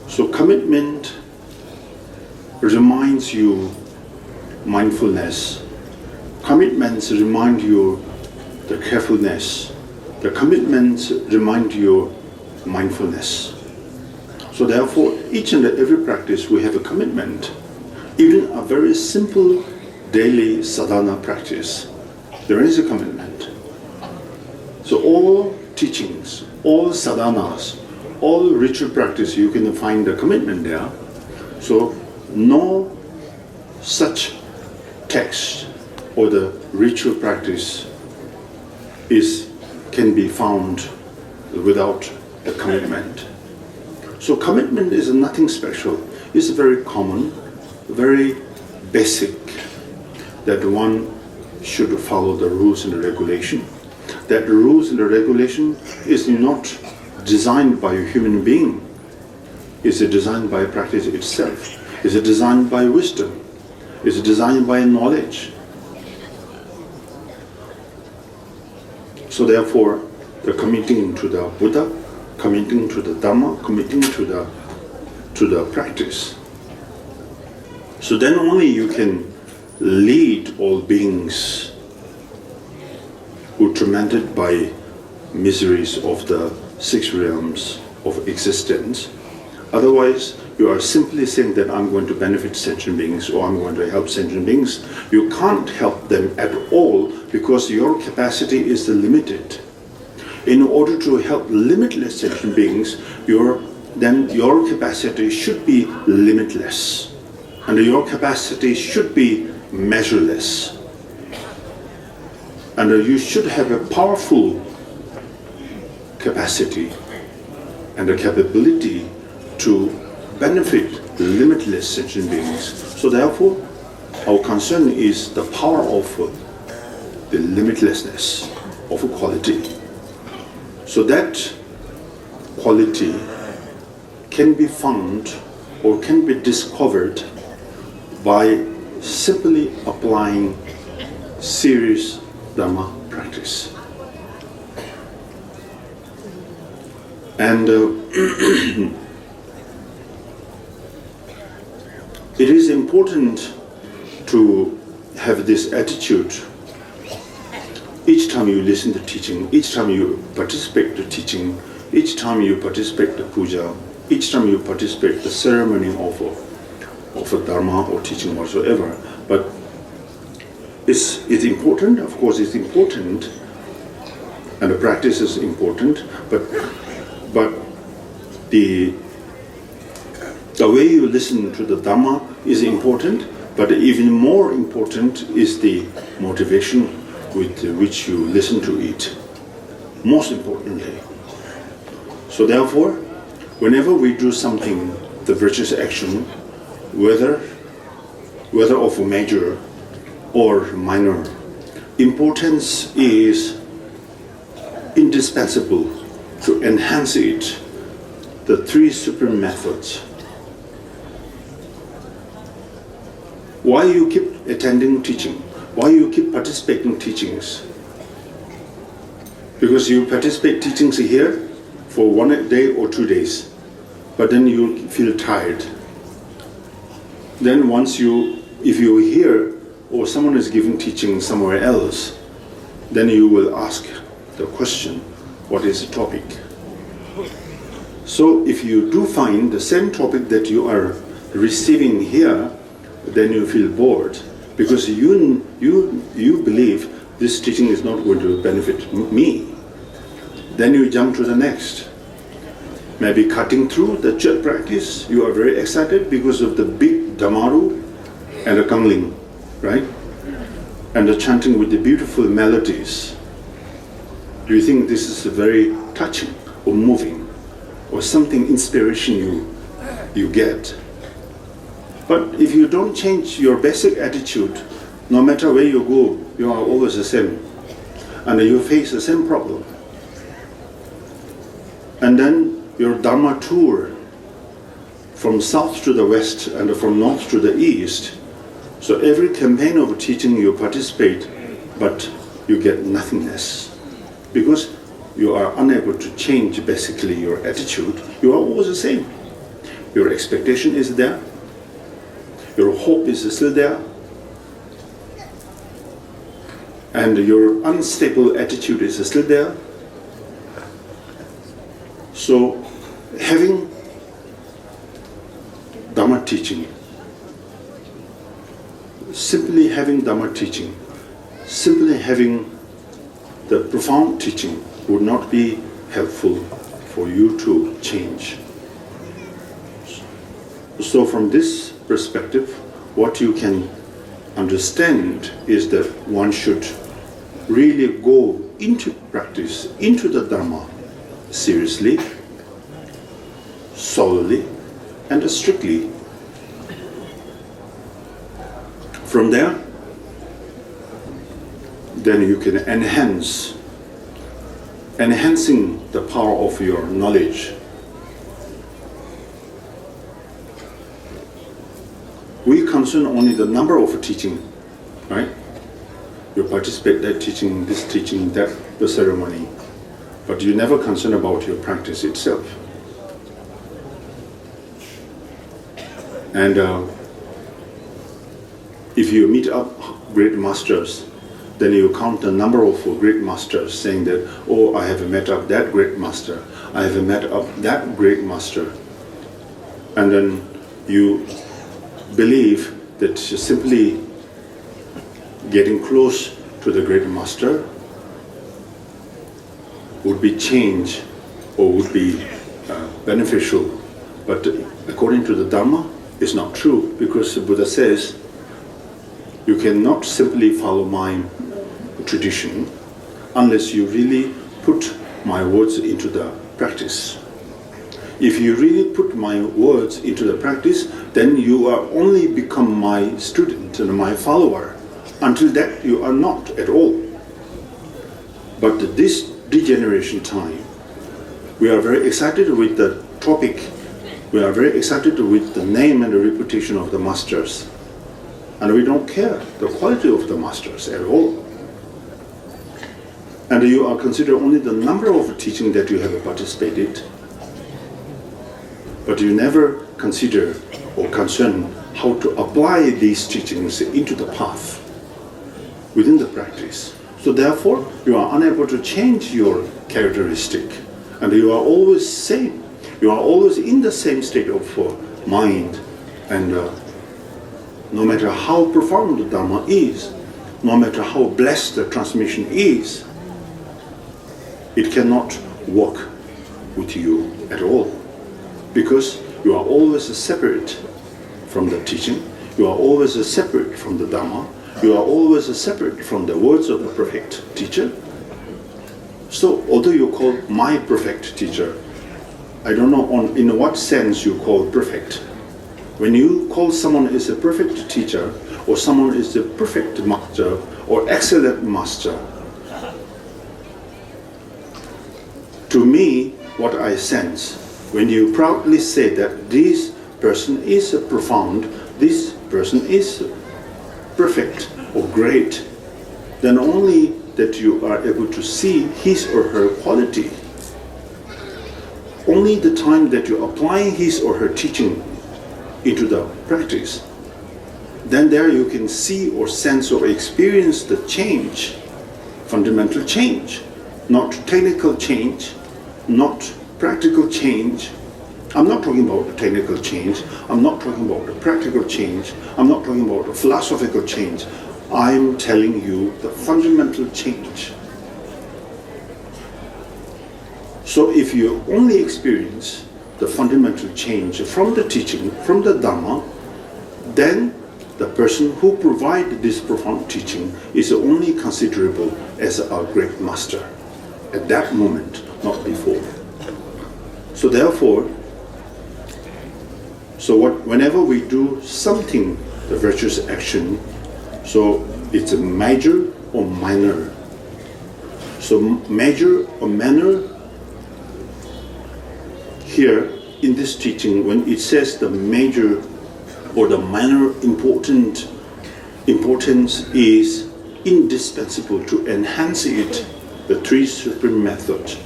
Speaker 1: So commitment reminds you mindfulness. Commitments remind you the carefulness. The commitments remind you mindfulness. So therefore, each and every practice we have a commitment. Even a very simple daily sadhana practice, there is a commitment. So all teachings, all sadhanas, all ritual practice, you can find a commitment there. So no such text or the ritual practice can be found without a commitment. So commitment is nothing special. It's very common, very basic, that one should follow the rules and regulation. That the rules and the regulation is not designed by a human being. It's designed by practice itself. It's designed by wisdom. It's designed by knowledge. So therefore, the committing to the Buddha, committing to the Dhamma, committing to the practice. So then only you can lead all beings who are tormented by miseries of the 6 realms of existence. Otherwise, you are simply saying that I'm going to benefit sentient beings or I'm going to help sentient beings. You can't help them at all because your capacity is limited. In order to help limitless sentient beings, then your capacity should be limitless. And your capacity should be measureless. And you should have a powerful capacity and a capability to benefit limitless sentient beings. So therefore, our concern is the power of the limitlessness of quality. So that quality can be found or can be discovered by simply applying serious Dhamma practice. And it is important to have this attitude each time you listen to teaching, each time you participate to teaching, each time you participate to puja, each time you participate the ceremony of a dharma or teaching whatsoever. But it's important, of course it's important And the practice is important, but the way you listen to the Dhamma is important, but even more important is the motivation with which you listen to it. Most importantly. So therefore, whenever we do something, the virtuous action, whether of a major or minor, importance is indispensable to enhance it, the three supreme methods. Why you keep attending teaching? Why you keep participating teachings? Because you participate teachings here for 1 day or 2 days, but then you feel tired. Then if you hear or someone is giving teaching somewhere else, then you will ask the question, what is the topic? So if you do find the same topic that you are receiving here, then you feel bored because you believe this teaching is not going to benefit me. Then you jump to the next. Maybe cutting through the chat practice, you are very excited because of the big Dhammaru and the Kangling, right? And the chanting with the beautiful melodies. Do you think this is very touching or moving or something inspiration you get? But if you don't change your basic attitude, no matter where you go, you are always the same. And you face the same problem. And then your Dharma tour from south to the west and from north to the east. So every campaign of teaching you participate, but you get nothingness. Because you are unable to change basically your attitude. You are always the same. Your expectation is there. Your hope is still there. And your unstable attitude is still there. So having Dhamma teaching, simply having Dhamma teaching, simply having the profound teaching would not be helpful for you to change. So from this perspective, what you can understand is that one should really go into practice, into the Dharma, seriously, solidly, and strictly. From there, then you can enhancing the power of your knowledge. We concern only the number of teaching, right? You participate that teaching, this teaching, that, the ceremony, but you never concern about your practice itself. And if you meet up great masters, then you count the number of great masters, saying that, oh, I have met up that great master, I have met up that great master. And then you believe that simply getting close to the great master would be change or would be beneficial. But according to the Dhamma, it's not true, because the Buddha says, you cannot simply follow my tradition unless you really put my words into the practice. If you really put my words into the practice, then you are only become my student and my follower. Until that, you are not at all. But this degeneration time, we are very excited with the topic. We are very excited with the name and the reputation of the masters. And we don't care the quality of the masters at all. And you are considered only the number of teaching that you have participated. But you never consider or concern how to apply these teachings into the path, within the practice. So therefore, you are unable to change your characteristic. And you are always same. You are always in the same state of mind. And no matter how profound the Dhamma is, no matter how blessed the transmission is, it cannot work with you at all, because you are always separate from the teaching, you are always separate from the Dhamma, you are always separate from the words of the perfect teacher. So although you call my perfect teacher, I don't know in what sense you call perfect. When you call someone is a perfect teacher, or someone is the perfect master, or excellent master, to me, what I sense, when you proudly say that this person is profound, this person is perfect or great, then only that you are able to see his or her quality. Only the time that you apply his or her teaching into the practice, then there you can see or sense or experience the change, fundamental change, not technical change, not practical change. I'm not talking about the technical change, I'm not talking about the practical change, I'm not talking about the philosophical change. I'm telling you the fundamental change. So if you only experience the fundamental change from the teaching, from the Dhamma, then the person who provides this profound teaching is only considerable as a great master at that moment, not before. So therefore, whenever we do something, the virtuous action, so it's a major or minor. So major or minor, here in this teaching, when it says the major or the minor importance is indispensable to enhance it, the three supreme methods.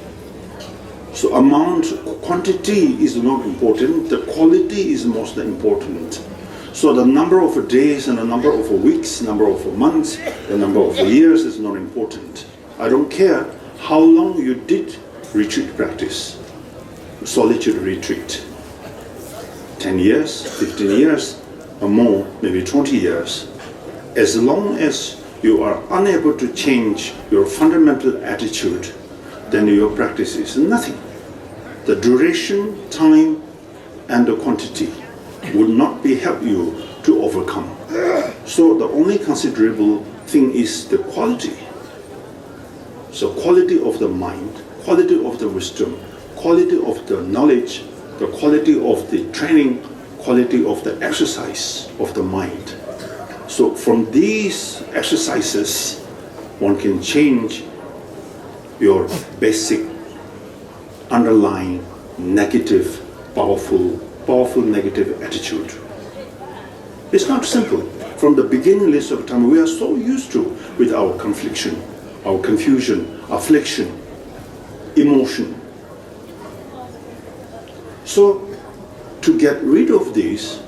Speaker 1: So amount, quantity is not important, the quality is most important. So the number of days and the number of weeks, number of months, the number of years is not important. I don't care how long you did retreat practice, solitude retreat. 10 years, 15 years, or more, maybe 20 years. As long as you are unable to change your fundamental attitude, then your practice is nothing. The duration, time, and the quantity would not be help you to overcome. So the only considerable thing is the quality. So quality of the mind, quality of the wisdom, quality of the knowledge, the quality of the training, quality of the exercise of the mind. So from these exercises, one can change your basic underlying negative, powerful negative attitude. It's not simple. From the beginning list of time, we are so used to with our confliction, our confusion, affliction, emotion. So to get rid of these,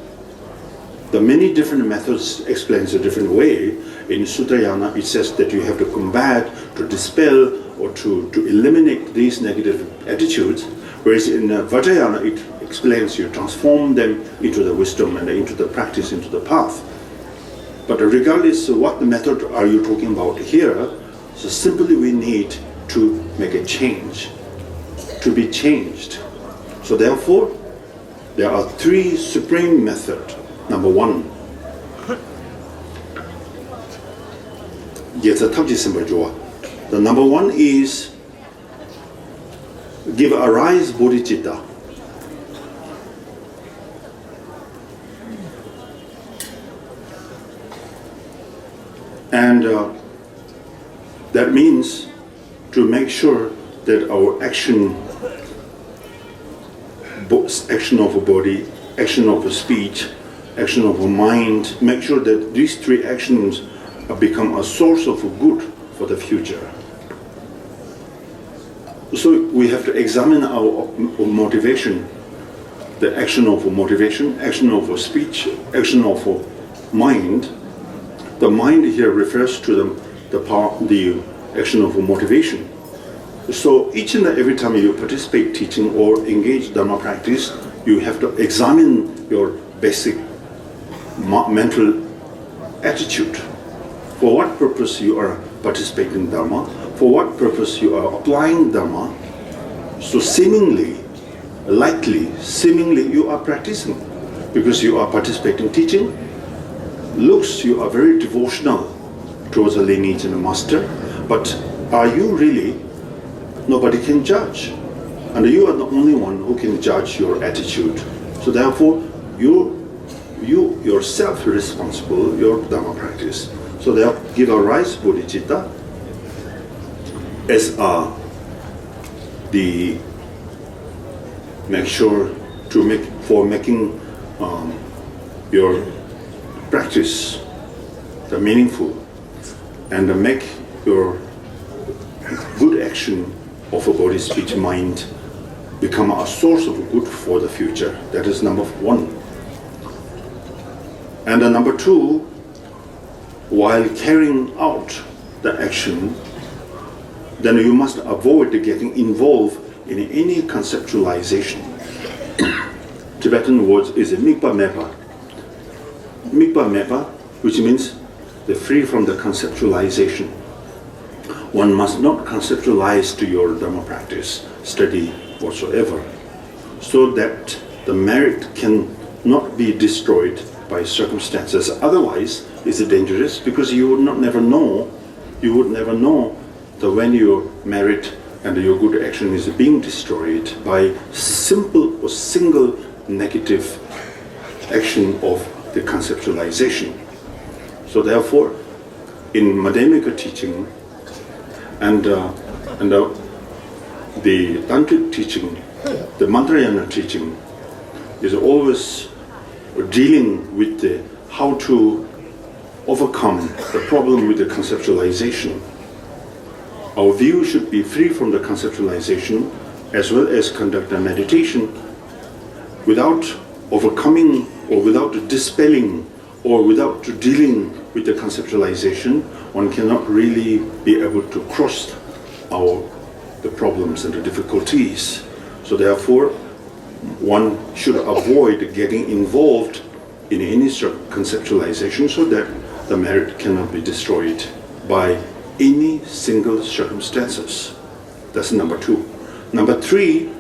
Speaker 1: the many different methods explains a different way. In Sutrayana, it says that you have to combat, to dispel, or to eliminate these negative attitudes, whereas in Vajrayana, it explains you transform them into the wisdom and into the practice, into the path. But regardless of what the method are you talking about here, so simply we need to make a change, to be changed. So therefore, there are three supreme methods. Number one, the number one is give arise bodhicitta. And that means to make sure that our action of a body, action of a speech, action of a mind, make sure that these three actions become a source of good for the future. So we have to examine our motivation, the action of motivation, action of speech, action of mind. The mind here refers to the action of motivation. So each and every time you participate teaching or engage Dhamma practice, you have to examine your basic mental attitude. For what purpose you are participating in Dhamma? for what purpose you are applying Dhamma. So seemingly, you are practicing because you are participating teaching. Looks, you are very devotional towards the lineage and the master, but are you really? Nobody can judge. And you are the only one who can judge your attitude. So therefore, you yourself responsible, your Dhamma practice. So therefore, give a rise bodhicitta as making your practice the meaningful and make your good action of a body, speech, mind become a source of good for the future. That is number one. And number two, while carrying out the action, then you must avoid getting involved in any conceptualization. Tibetan word is mikpa mepa. Mikpa mepa, which means the free from the conceptualization. One must not conceptualize to your Dhamma practice, study, whatsoever, so that the merit can not be destroyed by circumstances. Otherwise, it's dangerous because you would never know that when your merit and your good action is being destroyed by simple or single negative action of the conceptualization. So therefore, in Madhyamika teaching and the Tantric teaching, the Mantrayana teaching is always dealing with how to overcome the problem with the conceptualization. Our view should be free from the conceptualization as well as conduct a meditation without overcoming or without dispelling or without dealing with the conceptualization. One cannot really be able to cross the problems and the difficulties. So therefore, one should avoid getting involved in any conceptualization so that the merit cannot be destroyed by any single circumstances. That's number two. Number three,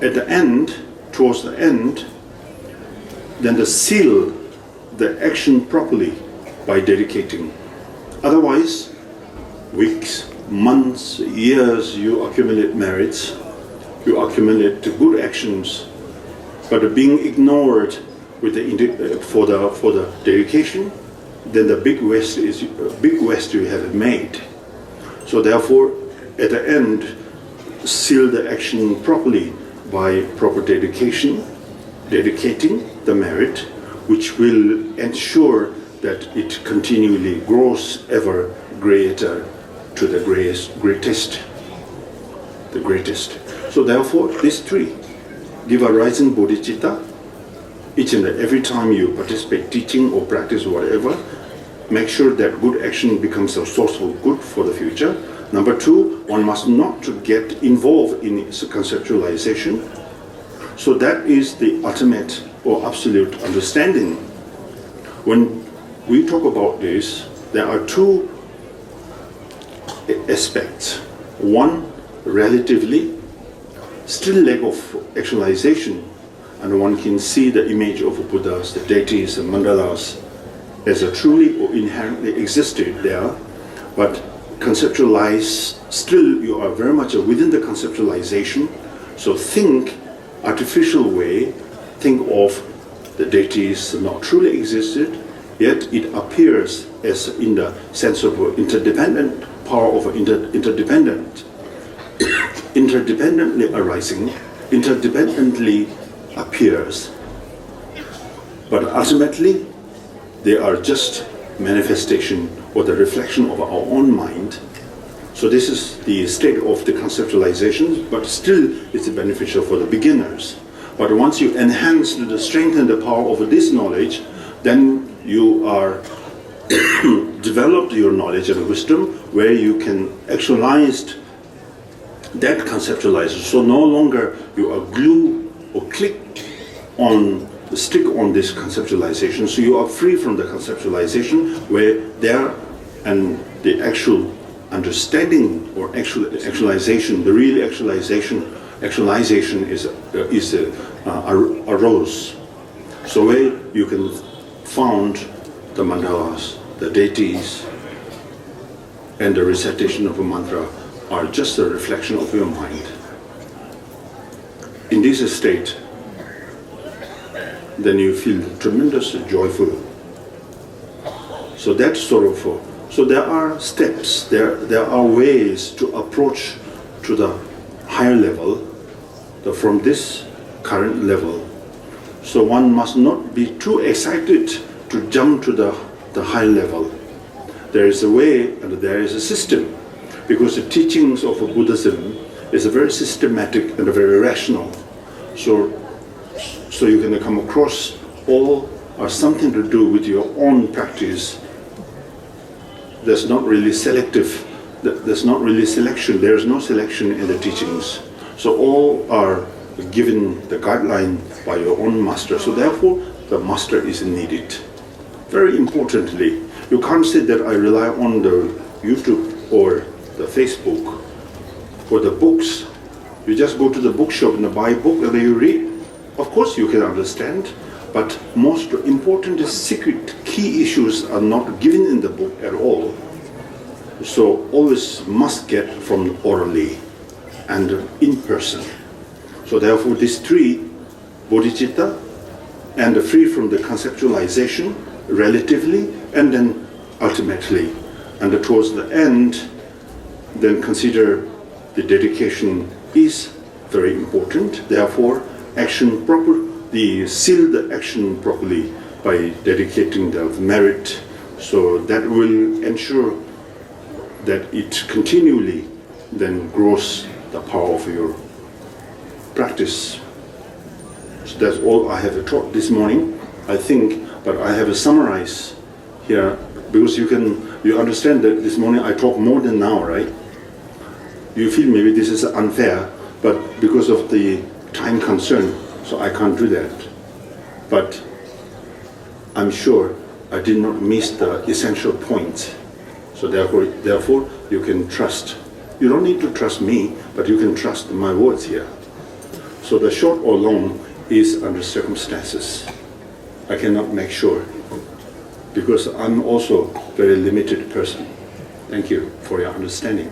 Speaker 1: at the end, towards the end, then seal the action properly by dedicating. Otherwise, weeks, months, years, you accumulate merits, you accumulate good actions, but being ignored with for the dedication, then the big waste you have made. So therefore, at the end, seal the action properly by proper dedication, dedicating the merit, which will ensure that it continually grows ever greater to the greatest. So therefore, these three give a rising bodhicitta. Each and every time you participate, teaching or practice or whatever, make sure that good action becomes a source of good for the future. Number two, one must not to get involved in conceptualization. So that is the ultimate or absolute understanding. When we talk about this, there are two aspects. One, relatively, still lack of actualization, and one can see the image of Buddhas, the deities, and mandalas as a truly or inherently existed there, but conceptualize, still you are very much within the conceptualization. So think artificial way, think of the deities not truly existed, yet it appears as in the sense of interdependent power of interdependently arising, interdependently appears. But ultimately, they are just manifestation or the reflection of our own mind. So this is the state of the conceptualization, but still it's beneficial for the beginners. But once you enhance the strength and the power of this knowledge, then you are developed your knowledge and wisdom where you can actualize that conceptualization. So no longer you are glue or stick on this conceptualization. So you are free from the conceptualization where there and the actual understanding or actualization, the real actualization arose. So where you can found the mandalas, the deities, and the recitation of a mantra are just a reflection of your mind. In this state, then you feel tremendously joyful. So that's sort of, so there are steps, there are ways to approach to the higher level, from this current level. So one must not be too excited to jump to the high level. There is a way and there is a system, because the teachings of Buddhism is very systematic and very rational. So you can come across all or something to do with your own practice. There's not really selective, there's not really selection, there's no selection in the teachings. So all are given the guideline by your own master. So therefore, the master is needed. Very importantly, you can't say that I rely on the YouTube or the Facebook or the books. You just go to the bookshop and buy a book and then you read. Of course you can understand, but most important is secret key issues are not given in the book at all. So always must get from orally and in person. So therefore these three, bodhicitta, and free from the conceptualization relatively, and then ultimately, and towards the end, then consider the dedication is very important. Therefore, action proper, seal the action properly by dedicating the merit. So that will ensure that it continually then grows the power of your practice. So that's all I have taught this morning, I think, but I have a summarize here, because you understand that this morning I talk more than now, right? You feel maybe this is unfair, but because of the time concern, so I can't do that. But I'm sure I did not miss the essential points. So therefore you can trust. You don't need to trust me, but you can trust my words here. So the short or long is under circumstances. I cannot make sure, because I'm also a very limited person. Thank you for your understanding.